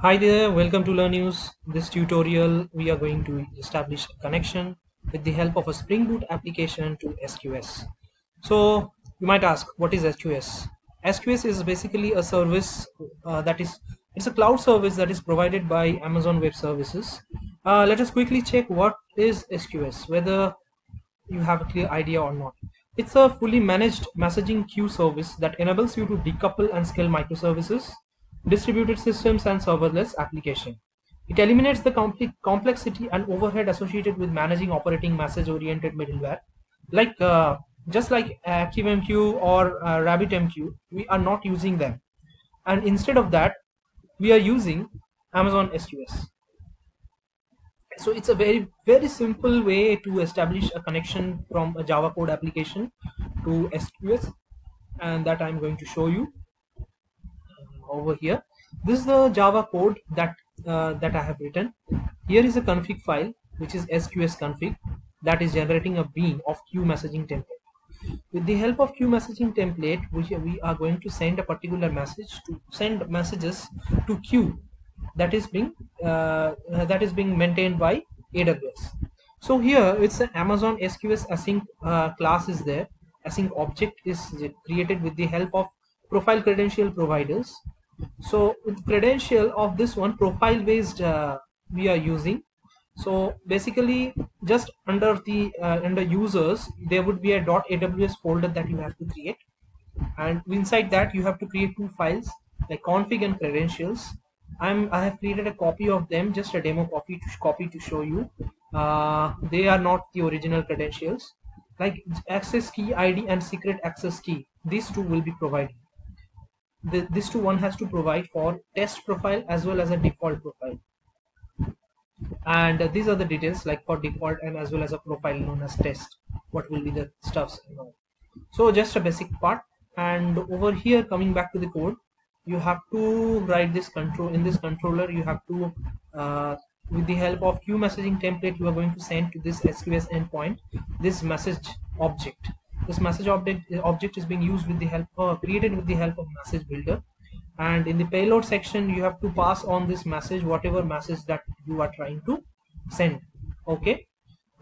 Hi there, welcome to Learn News. This tutorial we are going to establish a connection with the help of a Spring Boot application to SQS. So you might ask, what is SQS? SQS is basically a service it's a cloud service that is provided by Amazon Web Services. Let us quickly check what is SQS, whether you have a clear idea or not. It's a fully managed messaging queue service that enables you to decouple and scale microservices, distributed systems, and serverless application. It eliminates the complexity and overhead associated with managing operating message-oriented middleware. Like just like ActiveMQ or RabbitMQ, we are not using them, and instead of that, we are using Amazon SQS. So it's a very simple way to establish a connection from a Java code application to SQS, and that I'm going to show you over here. This is the Java code that I have written. Here is a config file which is SQS config that is generating a bean of queue messaging template. With the help of queue messaging template, we are going to send a particular message to send messages to queue that is being maintained by AWS. So here it's an Amazon SQS async class is there. Async object is created with the help of profile credential providers. So with credential of this one profile based we are using. So basically just under users there would be a .aws folder that you have to create, and inside that you have to create two files like config and credentials. I have created a copy of them, just a demo copy to show you. They are not the original credentials. Like access key ID and secret access key, these two will be provided. This two one has to provide for test profile as well as a default profile, and these are the details like for default and as well as a profile known as test, what will be the stuffs and all. So just a basic part. And over here, coming back to the code, you have to write this control in this controller. You have to with the help of queue messaging template, you are going to send to this SQS endpoint this message object. This message object is being used with the help created with the help of message builder, and in the payload section you have to pass on this message, whatever message that you are trying to send. Okay,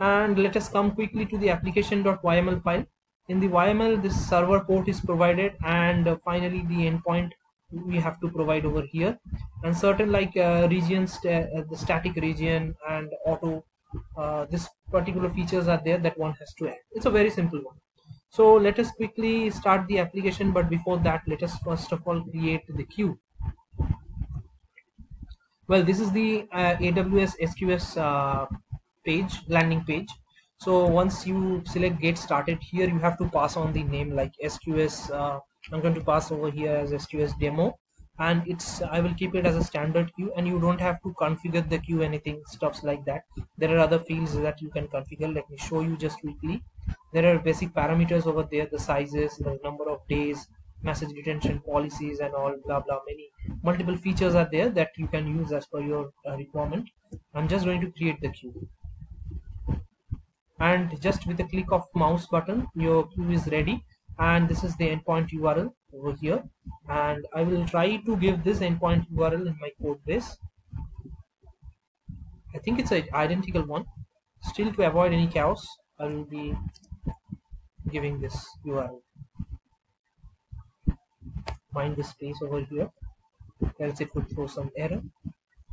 and let us come quickly to the application.yml file. In the YML, this server port is provided, and finally the endpoint we have to provide over here, and certain like regions, the static region and auto, this particular features are there that one has to add. It's a very simple one. So let us quickly start the application, but before that let us first of all create the queue. Well, this is the AWS SQS landing page. So once you select get started, here you have to pass on the name like SQS. I'm going to pass over here as SQS demo, and I will keep it as a standard queue, and you don't have to configure the queue anything stuffs like that. There are other fields that you can configure. Let me show you just quickly. There are basic parameters over there, the sizes, the number of days, message retention policies and all, blah blah, many multiple features are there that you can use as per your requirement. I'm just going to create the queue, and just with a click of mouse button your queue is ready, and this is the endpoint URL over here, and I will try to give this endpoint URL in my code base. I think it's an identical one. Still, to avoid any chaos, I will be giving this URL. Mind the space over here, else it would throw some error.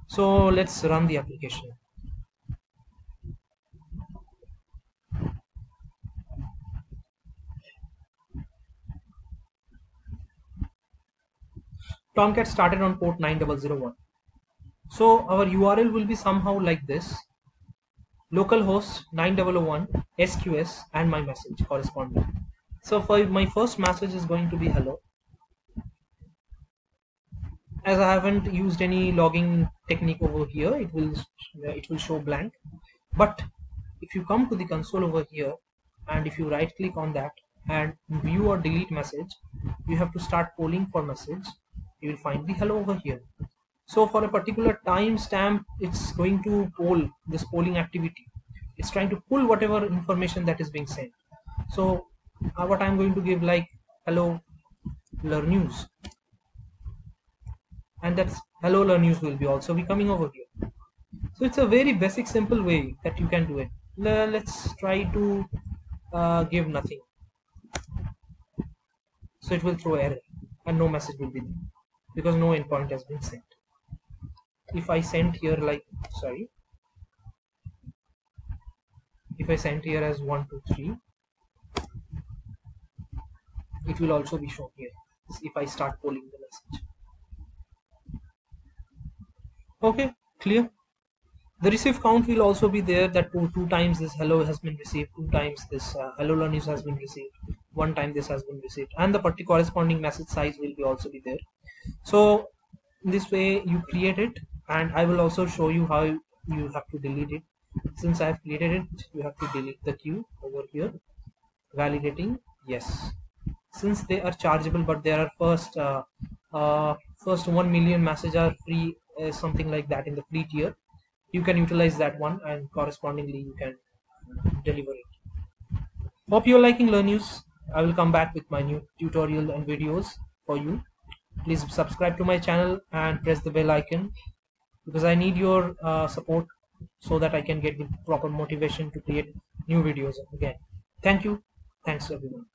So let's run the application. Tomcat started on port 9001. So our URL will be somehow like this: localhost 9001 SQS and my message corresponding. So for my first message is going to be hello. As I haven't used any logging technique over here, it will show blank. But if you come to the console over here, and if you right click on that and view or delete message, you have to start polling for message. You will find the hello over here. So for a particular timestamp, it's going to poll this polling activity. It's trying to pull whatever information that is being sent. So what I'm going to give like hello learn news. and that's hello learn news will be also be coming over here. So it's a very basic simple way that you can do it. Let's try to give nothing, so it will throw error and no message will be there because no endpoint has been sent. If I send here like if I send here as 1 2 3, it will also be shown here if I start polling the message. Okay, clear. The receive count will also be there, that two times this hello has been received, two times this hello learn news has been received, one time this has been received, and the particular corresponding message size will be also be there. So in this way you create it, and I will also show you how you have to delete it. Since I have created it, you have to delete the queue over here. Validating, yes. Since they are chargeable, but there are first 1 million message are free, something like that in the free tier, you can utilize that one and correspondingly you can deliver it. Hope you're liking Learn News. I will come back with my new tutorial and videos for you. Please subscribe to my channel and press the bell icon, because I need your support so that I can get the proper motivation to create new videos again. Thank you. Thanks everyone.